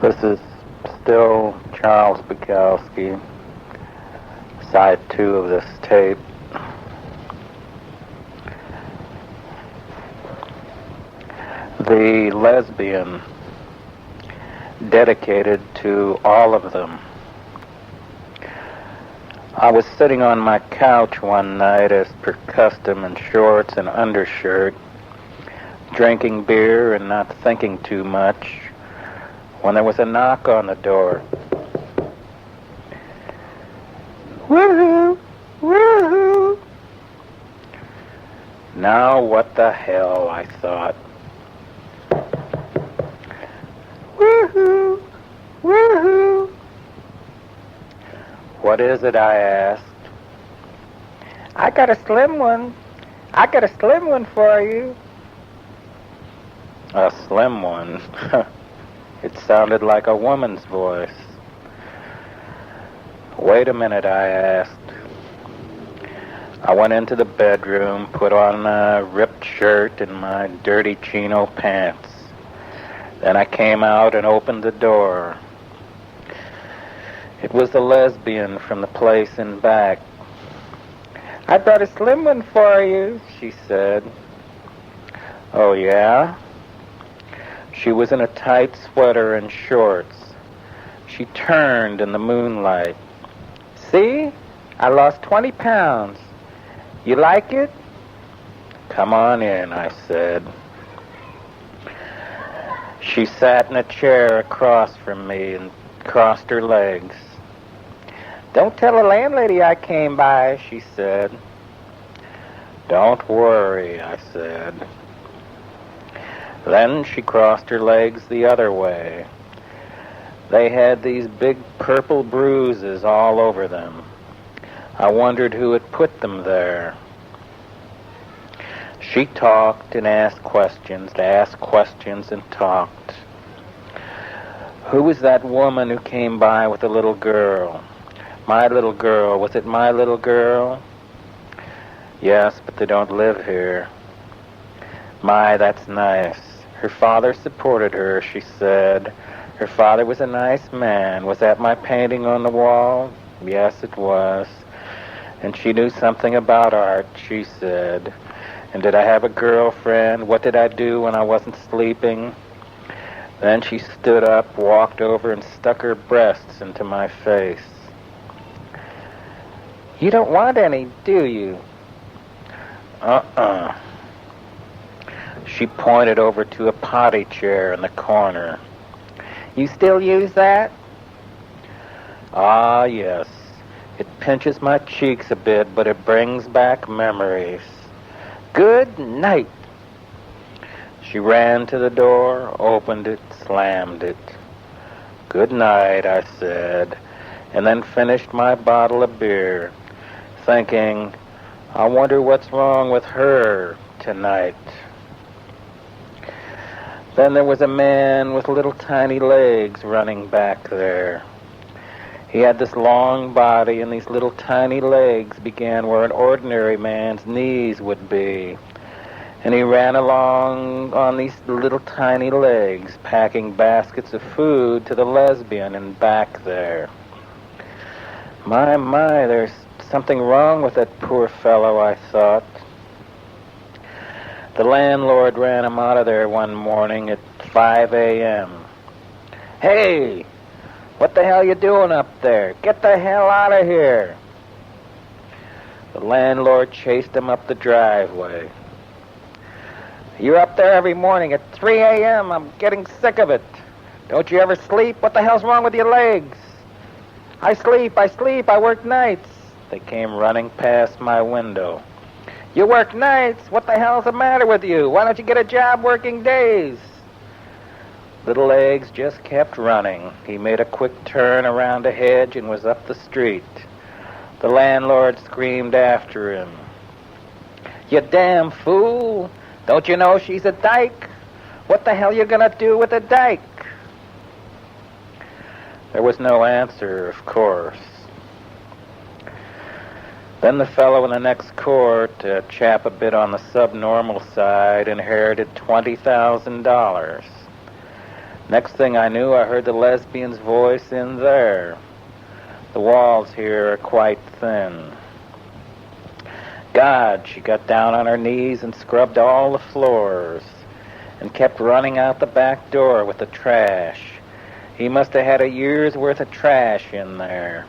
This is still Charles Bukowski, side 2 of this tape. The Lesbian, dedicated to all of them. I was sitting on my couch one night as per custom in shorts and undershirt, drinking beer and not thinking too much, when there was a knock on the door. Woohoo! Woohoo! Now what the hell, I thought. Woohoo! Woohoo! What is it, I asked. I got a slim one. I got a slim one for you. A slim one? It sounded like a woman's voice. Wait a minute, I asked. I went into the bedroom, put on a ripped shirt and my dirty chino pants. Then I came out and opened the door. It was the Lesbian from the place in back. I brought a slim one for you, she said. Oh, yeah? She was in a tight sweater and shorts. She turned in the moonlight. See? I lost 20 pounds. You like it? Come on in, I said. She sat in a chair across from me and crossed her legs. Don't tell the landlady I came by, she said. Don't worry, I said. Then she crossed her legs the other way. They had these big purple bruises all over them. I wondered who had put them there. She talked and asked questions and talked. Who was that woman who came by with a little girl? My little girl. Was it my little girl? Yes, but they don't live here. My, that's nice. Her father supported her, she said. Her father was a nice man. Was that my painting on the wall? Yes, it was. And she knew something about art, she said. And did I have a girlfriend? What did I do when I wasn't sleeping? Then she stood up, walked over, and stuck her breasts into my face. You don't want any, do you? Uh-uh. She pointed over to a potty chair in the corner. You still use that? Ah, yes. It pinches my cheeks a bit, but it brings back memories. Good night. She ran to the door, opened it, slammed it. Good night, I said, and then finished my bottle of beer, thinking, I wonder what's wrong with her tonight. Then there was a man with little tiny legs running back there. He had this long body, and these little tiny legs began where an ordinary man's knees would be. And he ran along on these little tiny legs, packing baskets of food to the Lesbian and back there. My, there's something wrong with that poor fellow, I thought. The landlord ran him out of there one morning at 5 a.m. Hey! What the hell you doing up there? Get the hell out of here! The landlord chased him up the driveway. You're up there every morning at 3 a.m. I'm getting sick of it. Don't you ever sleep? What the hell's wrong with your legs? I sleep. I work nights. They came running past my window. You work nights? What the hell's the matter with you? Why don't you get a job working days? Little legs just kept running. He made a quick turn around a hedge and was up the street. The landlord screamed after him. You damn fool! Don't you know she's a dyke? What the hell you gonna do with a dyke? There was no answer, of course. Then the fellow in the next court, a chap a bit on the subnormal side, inherited $20,000. Next thing I knew, I heard the lesbian's voice in there. The walls here are quite thin. God, she got down on her knees and scrubbed all the floors and kept running out the back door with the trash. He must have had a year's worth of trash in there.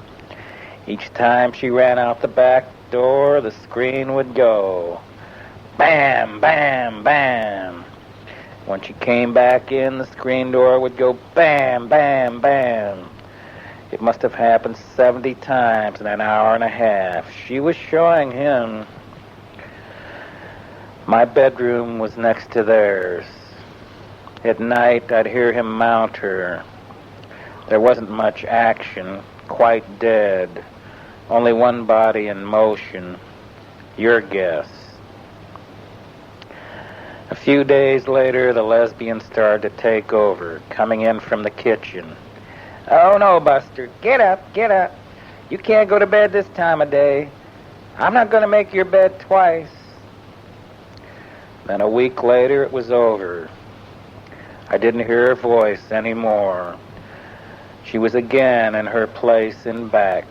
Each time she ran out the back door, the screen would go. Bam, bam, bam. When she came back in, the screen door would go bam, bam, bam. It must have happened 70 times in an hour and a half. She was showing him. My bedroom was next to theirs. At night, I'd hear him mount her. There wasn't much action, quite dead. Only one body in motion. Your guess. A few days later, the lesbian started to take over, coming in from the kitchen. "Oh, no, Buster. Get up, get up. You can't go to bed this time of day. I'm not going to make your bed twice." Then a week later, it was over. I didn't hear her voice anymore. She was again in her place in back.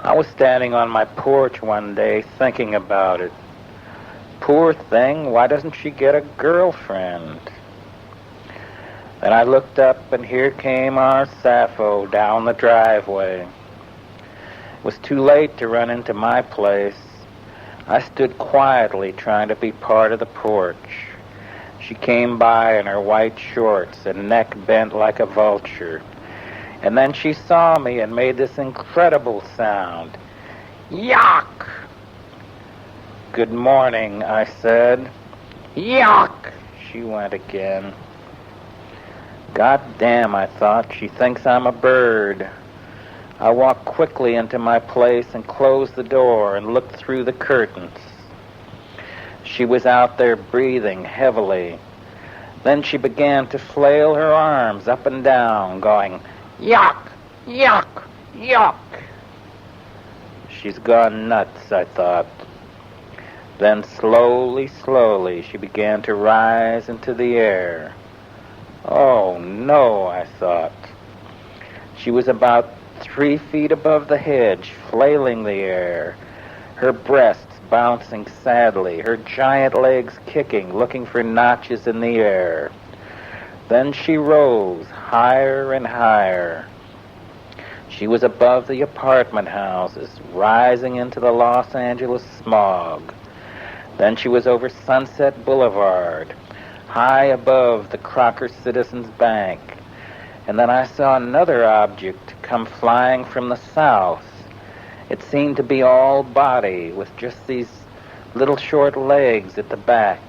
I was standing on my porch one day thinking about it. Poor thing, why doesn't she get a girlfriend? Then I looked up, and here came our Sappho down the driveway. It was too late to run into my place. I stood quietly trying to be part of the porch. She came by in her white shorts and neck bent like a vulture. And then she saw me and made this incredible sound. Yuck! "Good morning," I said. "Yuck!" she went again. God damn, I thought, she thinks I'm a bird. I walked quickly into my place and closed the door and looked through the curtains. She was out there breathing heavily. Then she began to flail her arms up and down, going, "Yuck! Yuck! Yuck!" She's gone nuts, I thought. Then slowly, slowly, she began to rise into the air. Oh, no, I thought. She was about 3 feet above the hedge, flailing the air, her breasts bouncing sadly, her giant legs kicking, looking for notches in the air. Then she rose higher and higher. She was above the apartment houses, rising into the Los Angeles smog. Then she was over Sunset Boulevard, high above the Crocker Citizens Bank. And then I saw another object come flying from the south. It seemed to be all body, with just these little short legs at the back.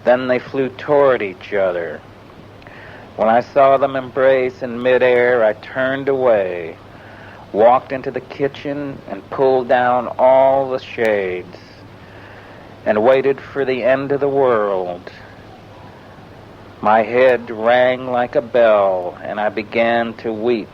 Then they flew toward each other. When I saw them embrace in midair, I turned away, walked into the kitchen, and pulled down all the shades, and waited for the end of the world. My head rang like a bell, and I began to weep.